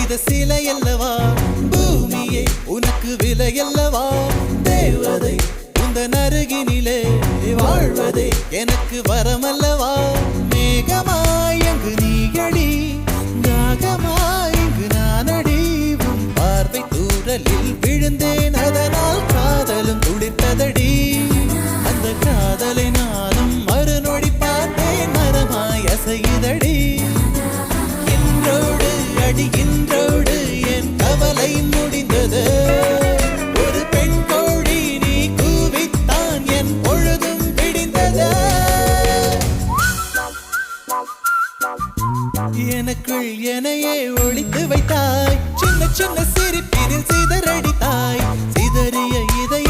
செய்த சிலை அல்லவா பூமியே உனக்கு விலை அல்லவா தேவதை உந்தன் அருகினிலே வாழ்வதே எனக்கு வரமல்லவா மேகமாய் அங்கு நீயடி நாகமாய் இங்கு நானடி உன் பார்வை தூரலில் விழுந்தேன் அதனால் காதலும் துடித்ததடி அந்த காதலை நானும் மறுநொடி பார்த்தேன் மரமாய் அசையுதடி இன்றோடு அடிகின்றோடு என் கவலை முடிந்தது ஒரு பெண் கோழி நீ கூவித்தான் என் பொழுதும் விடிந்தது எனக்குள் எனையே ஒளித்து வைத்தாய் சின்ன சின்ன சிரிப்பினில் சிதறடித்தாய் சிதறிய இதை